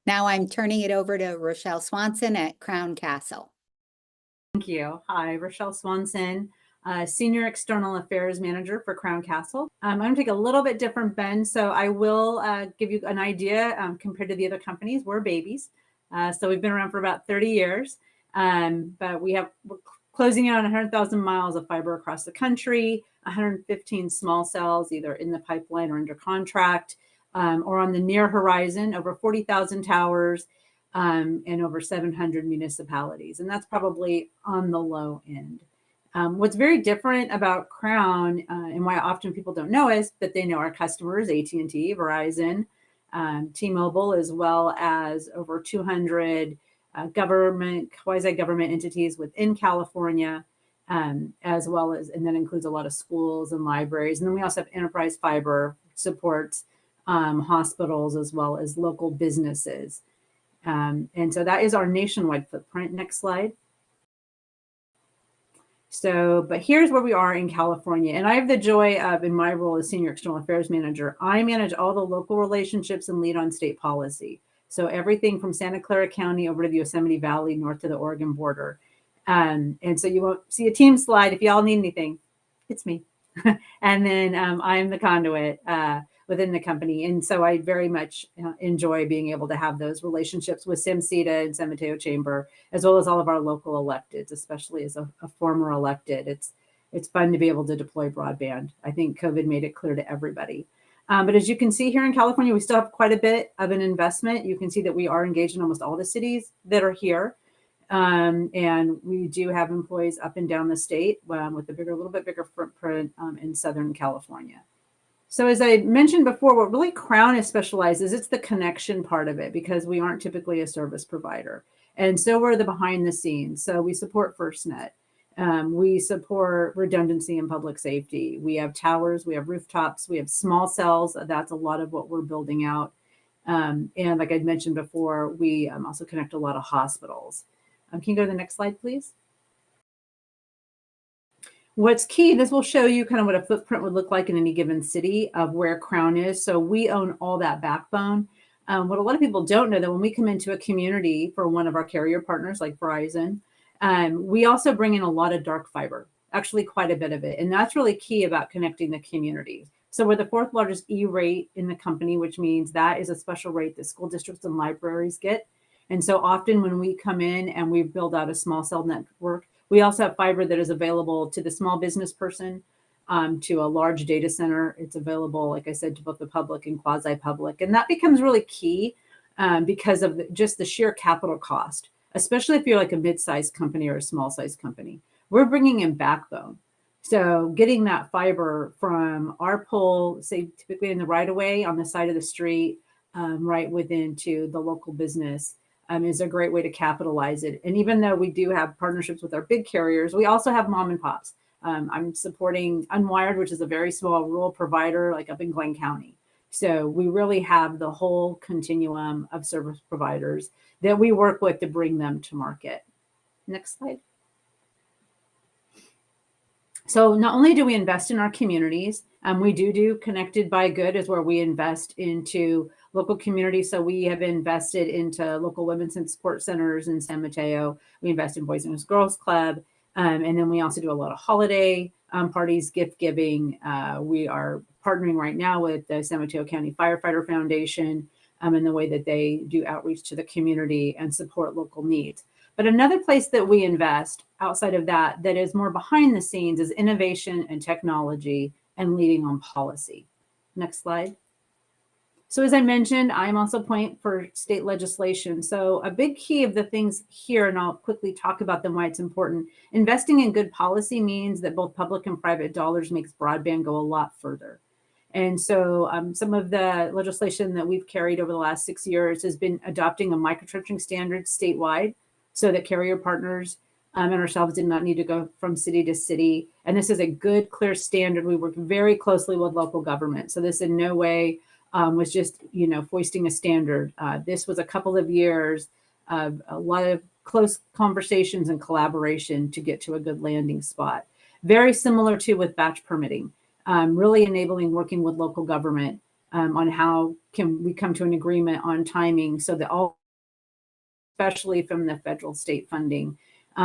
Now I'm turning it over to Rochelle Swanson at Crown Castle. Thank you. Hi, Rochelle Swanson, Senior External Affairs Manager for Crown Castle. I'm going to take a little bit different bend, so I will give you an idea compared to the other companies. We're babies, so we've been around for about 30 years, but we're closing in on 100,000 miles of fiber across the country, 115 small cells either in the pipeline or under contract, or on the near horizon, over 40,000 towers, and over 700 municipalities. And that's probably on the low end. What's very different about Crown and why often people don't know is that they know our customers, AT&T, Verizon, T-Mobile, as well as over 200 government, quasi-government entities within California, as well as, and that includes a lot of schools and libraries. And then we also have enterprise fiber supports hospitals as well as local businesses. And so that is our nationwide footprint. Next slide. So, but here's where we are in California. And I have the joy of, in my role as Senior External Affairs Manager, I manage all the local relationships and lead on state policy. So everything from Santa Clara County over to the Yosemite Valley, north to the Oregon border. And so you won't see a team slide. If y'all need anything, it's me. And then I'm the conduit within the company. And so I very much enjoy being able to have those relationships with SAMCEDA and San Mateo Chamber, as well as all of our local electeds, especially as a former elected. It's fun to be able to deploy broadband. I think COVID made it clear to everybody. But as you can see here in California, we still have quite a bit of an investment. You can see that we are engaged in almost all the cities that are here. And we do have employees up and down the state with a little bit bigger footprint in Southern California. So as I mentioned before, what really Crown is specialized is it's the connection part of it, because we aren't typically a service provider. And so we're the behind the scenes. So we support FirstNet. We support redundancy and public safety. We have towers, we have rooftops, we have small cells. That's a lot of what we're building out. And like I mentioned before, we also connect a lot of hospitals. Can you go to the next slide, please? What's key, this will show you kind of what a footprint would look like in any given city of where Crown is. So we own all that backbone. What a lot of people don't know, that when we come into a community for one of our carrier partners like Verizon, we also bring in a lot of dark fiber, actually quite a bit of it. And that's really key about connecting the communities. So we're the 4th largest E-rate in the company, which means that is a special rate that school districts and libraries get. And so often when we come in and we build out a small cell network, we also have fiber that is available to the small business person, to a large data center. It's available, like I said, to both the public and quasi-public. And that becomes really key because of just the sheer capital cost, especially if you're like a mid-sized company or a small-sized company. We're bringing in backbone. So getting that fiber from our pole, say typically in the right-of-way on the side of the street, right within to the local business, is a great way to capitalize it. And even though we do have partnerships with our big carriers, we also have mom and pops. I'm supporting Unwired, which is a very small rural provider, like up in Glenn County. So we really have the whole continuum of service providers that we work with to bring them to market. Next slide. So not only do we invest in our communities, we do Connected by Good is where we invest into local communities. So we have invested into local women's and sport centers in San Mateo. We invest in Boys and Girls Club. And then we also do a lot of holiday parties, gift giving. We are partnering right now with the San Mateo County Firefighter Foundation in the way that they do outreach to the community and support local needs. But another place that we invest outside of that is more behind the scenes is innovation and technology and leading on policy. Next slide. So as I mentioned, I'm also point for state legislation. So a big key of the things here, and I'll quickly talk about them, why it's important. Investing in good policy means that both public and private dollars makes broadband go a lot further. And so some of the legislation that we've carried over the last 6 years has been adopting a microtrenching standard statewide so that carrier partners and ourselves did not need to go from city to city. And this is a good, clear standard. We work very closely with local government. So this in no way was just, foisting a standard. This was a couple of years of a lot of close conversations and collaboration to get to a good landing spot. Very similar to with batch permitting, really enabling working with local government on how can we come to an agreement on timing so that all especially from the federal state funding,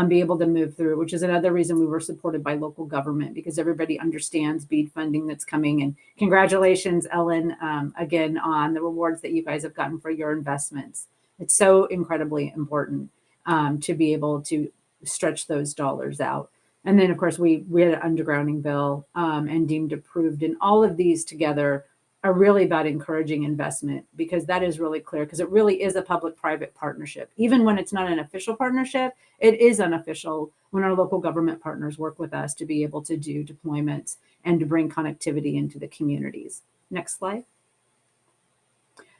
be able to move through, which is another reason we were supported by local government, because everybody understands BEAD funding that's coming. And congratulations, Ellen, again, on the rewards that you guys have gotten for your investments. It's so incredibly important to be able to stretch those dollars out. And then, of course, we had an undergrounding bill and deemed approved. And all of these together are really about encouraging investment, because that is really clear, because it really is a public-private partnership. Even when it's not an official partnership, it is unofficial when our local government partners work with us to be able to do deployments and to bring connectivity into the communities. Next slide.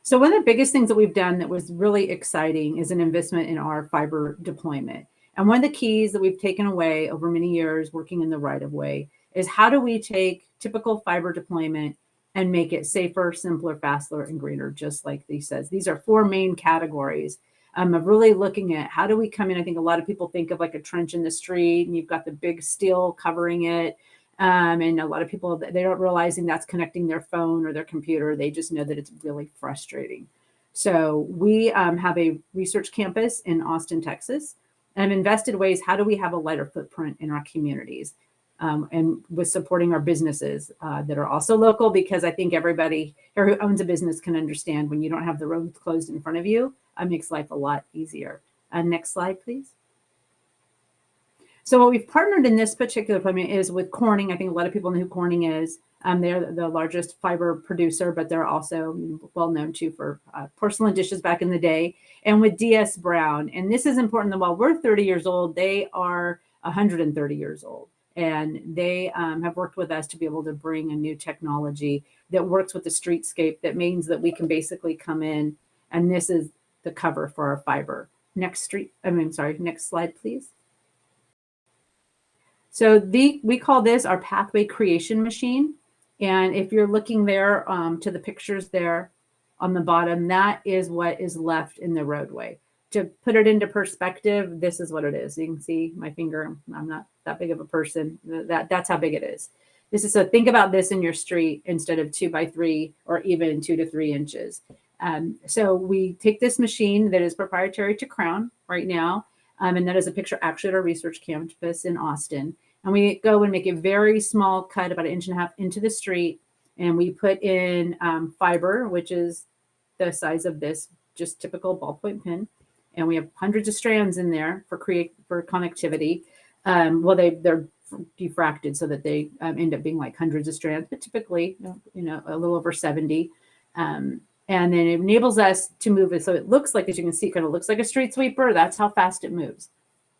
So one of the biggest things that we've done that was really exciting is an investment in our fiber deployment. And one of the keys that we've taken away over many years working in the right-of-way is how do we take typical fiber deployment and make it safer, simpler, faster, and greener, just like he says. These are four main categories of really looking at how do we come in. I think a lot of people think of like a trench in the street and you've got the big steel covering it. And a lot of people, they don't realizing that's connecting their phone or their computer. They just know that it's really frustrating. So we have a research campus in Austin, Texas, and have invested ways, how do we have a lighter footprint in our communities? And with supporting our businesses that are also local, because I think everybody here who owns a business can understand when you don't have the roads closed in front of you, it makes life a lot easier. Next slide, please. So what we've partnered in this particular deployment is with Corning. I think a lot of people know who Corning is. They're the largest fiber producer, but they're also well known too for porcelain dishes back in the day. And with DS Brown, and this is important that while we're 30 years old, they are 130 years old. And they have worked with us to be able to bring a new technology that works with the streetscape. That means that we can basically come in, and this is the cover for our fiber. Next slide, please. So we call this our pathway creation machine. And if you're looking there to the pictures there on the bottom, that is what is left in the roadway. To put it into perspective, this is what it is. You can see my finger. I'm not that big of a person. That's how big it is. This is, so think about this in your street instead of 2 by 3 or even 2 to 3 inches. So we take this machine that is proprietary to Crown right now, and that is a picture actually at our research campus in Austin. And we go and make a very small cut, about 1.5 inches into the street, and we put in fiber, which is the size of this, just typical ballpoint pen. And we have hundreds of strands in there for connectivity. Well, they're diffracted so that they end up being like hundreds of strands, but typically, a little over 70. And then it enables us to move it. So it looks like, as you can see, kind of looks like a street sweeper. That's how fast it moves.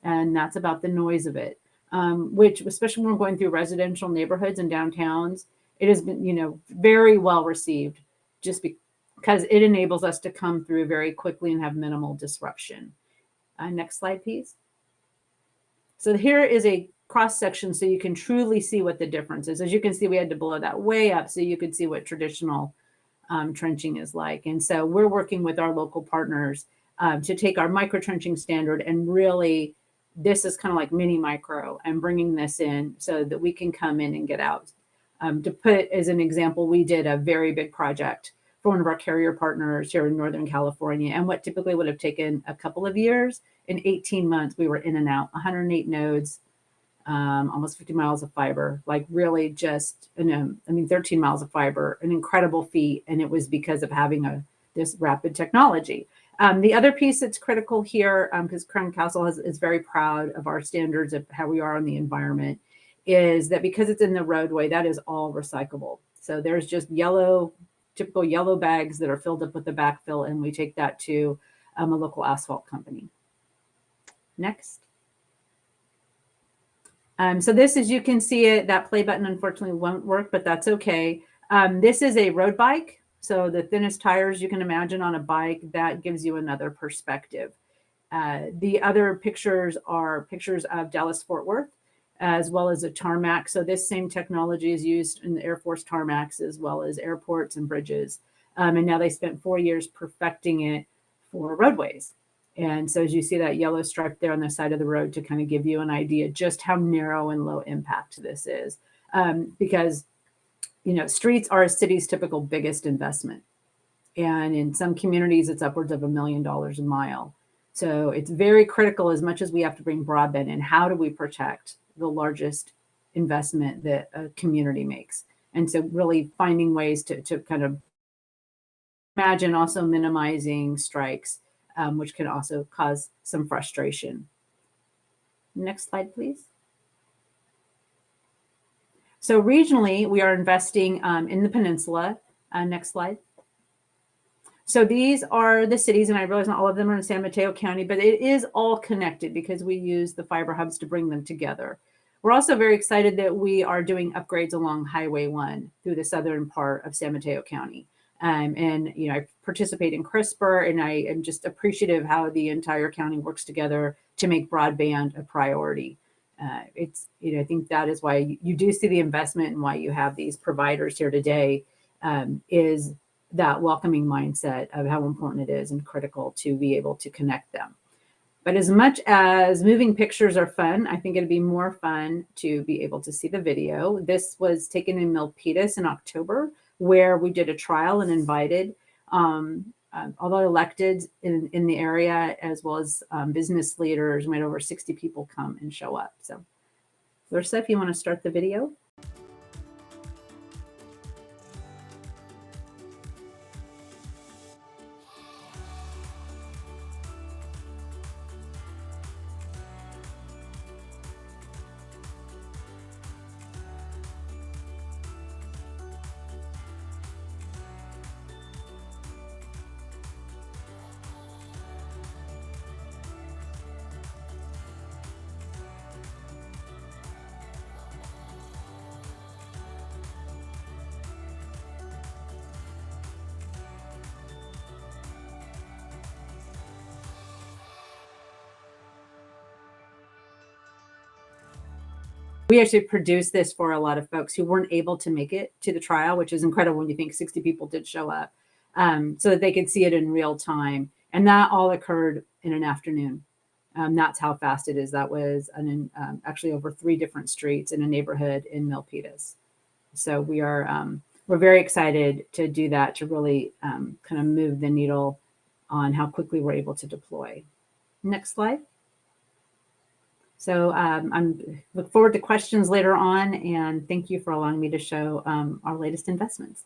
And that's about the noise of it, which, especially when we're going through residential neighborhoods and downtowns, it has been, very well received, just because it enables us to come through very quickly and have minimal disruption. Next slide, please. So here is a cross section so you can truly see what the difference is. As you can see, we had to blow that way up so you could see what traditional trenching is like. And so we're working with our local partners to take our micro trenching standard and really, this is kind of like mini micro, and bringing this in so that we can come in and get out. To put as an example, we did a very big project for one of our carrier partners here in Northern California. And what typically would have taken a couple of years, in 18 months, we were in and out, 108 nodes, almost 50 miles of fiber, like really just, 13 miles of fiber, an incredible feat. And it was because of having this rapid technology. The other piece that's critical here, because Crown Castle is very proud of our standards of how we are on the environment, is that because it's in the roadway, that is all recyclable. So there's just typical yellow bags that are filled up with the backfill, and we take that to a local asphalt company. Next. So this, as you can see it, that play button unfortunately won't work, but that's okay. This is a road bike. So the thinnest tires you can imagine on a bike, that gives you another perspective. The other pictures are pictures of Dallas-Fort Worth, as well as a tarmac. So this same technology is used in the Air Force tarmacs, as well as airports and bridges. And now they spent 4 years perfecting it for roadways. And so as you see that yellow stripe there on the side of the road, to kind of give you an idea just how narrow and low impact this is. Because, streets are a city's typical biggest investment. And in some communities, it's upwards of $1 million a mile. So it's very critical, as much as we have to bring broadband in, how do we protect the largest investment that a community makes? And so really finding ways to kind of imagine also minimizing strikes, which can also cause some frustration. Next slide, please. So regionally, we are investing in the peninsula. Next slide. So these are the cities, and I realize not all of them are in San Mateo County, but it is all connected because we use the fiber hubs to bring them together. We're also very excited that we are doing upgrades along Highway 1 through the southern part of San Mateo County. And I participate in CRISPR, and I am just appreciative how the entire county works together to make broadband a priority. I think that is why you do see the investment and why you have these providers here today, is that welcoming mindset of how important it is and critical to be able to connect them. But as much as moving pictures are fun, I think it'd be more fun to be able to see the video. This was taken in Milpitas in October, where we did a trial and invited although elected in the area, as well as business leaders. We had over 60 people come and show up. So Larissa, if you want to start the video. We actually produced this for a lot of folks who weren't able to make it to the trial, which is incredible when you think 60 people did show up, so that they could see it in real time. And that all occurred in an afternoon. That's how fast it is. That was actually over 3 different streets in a neighborhood in Milpitas. So we're very excited to do that, to really kind of move the needle on how quickly we're able to deploy. Next slide. So I'm look forward to questions later on, and thank you for allowing me to show our latest investments.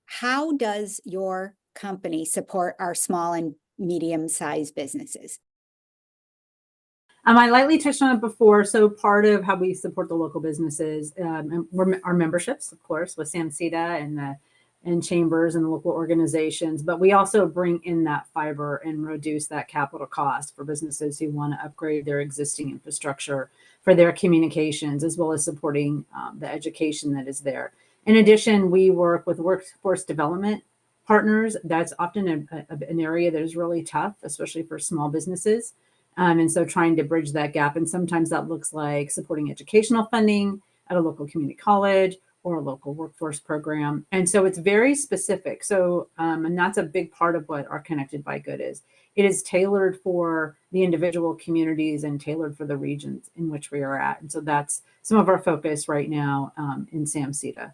How does your company support our small and medium-sized businesses? I lightly touched on it before. So part of how we support the local businesses our memberships, of course, with SAMCEDA and chambers and the local organizations, but we also bring in that fiber and reduce that capital cost for businesses who want to upgrade their existing infrastructure for their communications, as well as supporting the education that is there. In addition, we work with workforce development partners. That's often an area that is really tough, especially for small businesses. And so trying to bridge that gap. And sometimes that looks like supporting educational funding at a local community college or a local workforce program. And so it's very specific. So, and that's a big part of what our Connected by Good is. It is tailored for the individual communities and tailored for the regions in which we are at. And so that's some of our focus right now in SAMCEDA.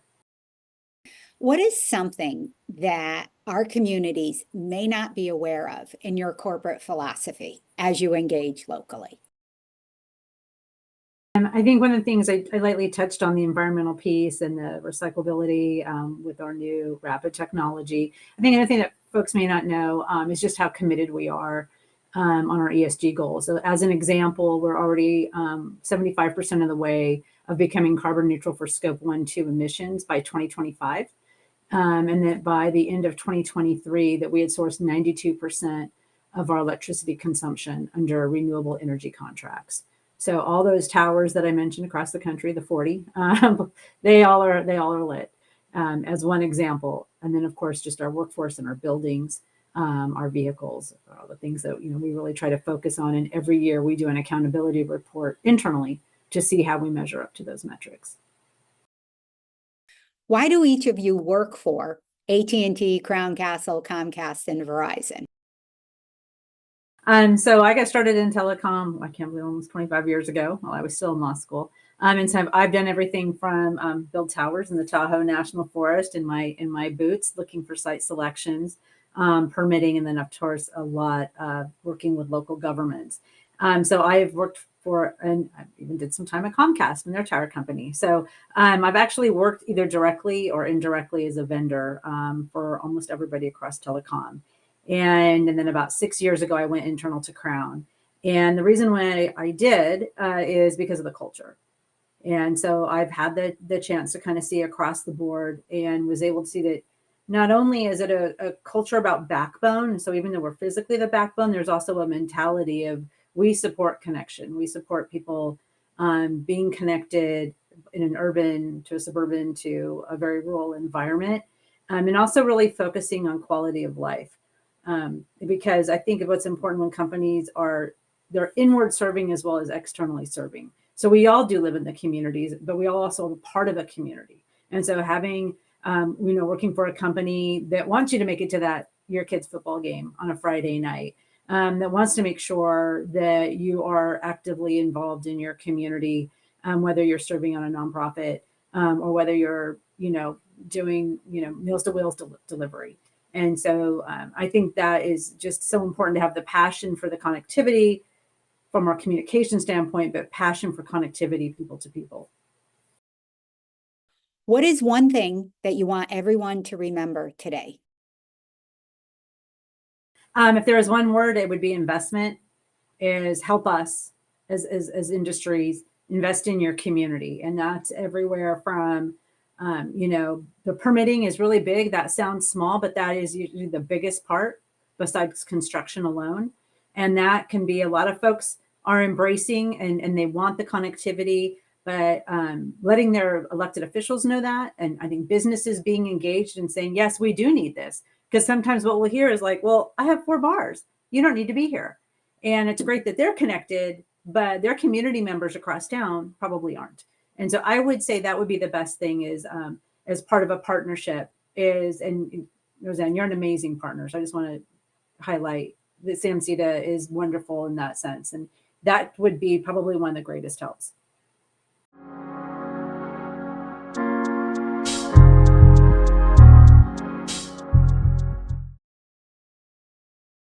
What is something that our communities may not be aware of in your corporate philosophy as you engage locally? I think one of the things I lightly touched on, the environmental piece and the recyclability with our new rapid technology. I think another thing that folks may not know is just how committed we are on our ESG goals. So as an example, we're already 75% of the way of becoming carbon neutral for scope 1, 2 emissions by 2025. And that by the end of 2023, that we had sourced 92% of our electricity consumption under renewable energy contracts. So all those towers that I mentioned across the country, the 40, they all are lit as one example. And then of course, just our workforce and our buildings, our vehicles, all the things that we really try to focus on. And every year we do an accountability report internally to see how we measure up to those metrics. Why do each of you work for AT&T, Crown Castle, Comcast, and Verizon? So I got started in telecom, I can't believe, almost 25 years ago while I was still in law school. And so I've done everything from build towers in the Tahoe National Forest in my boots, looking for site selections, permitting, and then of course a lot of working with local governments. So I've worked for, and I even did some time at Comcast in their tower company. So I've actually worked either directly or indirectly as a vendor for almost everybody across telecom. And then about 6 years ago, I went internal to Crown. And the reason why I did is because of the culture. And so I've had the chance to kind of see across the board and was able to see that not only is it a culture about backbone, so even though we're physically the backbone, there's also a mentality of we support connection. We support people being connected in an urban to a suburban to a very rural environment, and also really focusing on quality of life. Because I think what's important when companies they're inward serving as well as externally serving. So we all do live in the communities, but we all also are part of a community. And so having, working for a company that wants you to make it to your kid's football game on a Friday night, that wants to make sure that you are actively involved in your community, whether you're serving on a nonprofit or whether you're, doing, Meals to Wheels delivery. And so I think that is just so important to have the passion for the connectivity from our communication standpoint, but passion for connectivity people to people. What is one thing that you want everyone to remember today? If there is one word, it would be investment. Is help us as industries invest in your community, and that's everywhere from the permitting is really big. That sounds small, but that is usually the biggest part besides construction alone. And that can be a lot of folks are embracing and they want the connectivity, but letting their elected officials know that. And I think businesses being engaged and saying, yes, we do need this. Because sometimes what we'll hear is like, well, I have 4 bars. You don't need to be here. And it's great that they're connected, but their community members across town probably aren't. And so I would say that would be the best thing is as part of a partnership and Roseanne, you're an amazing partner. So I just want to highlight that SAMCEDA is wonderful in that sense. And that would be probably one of the greatest helps.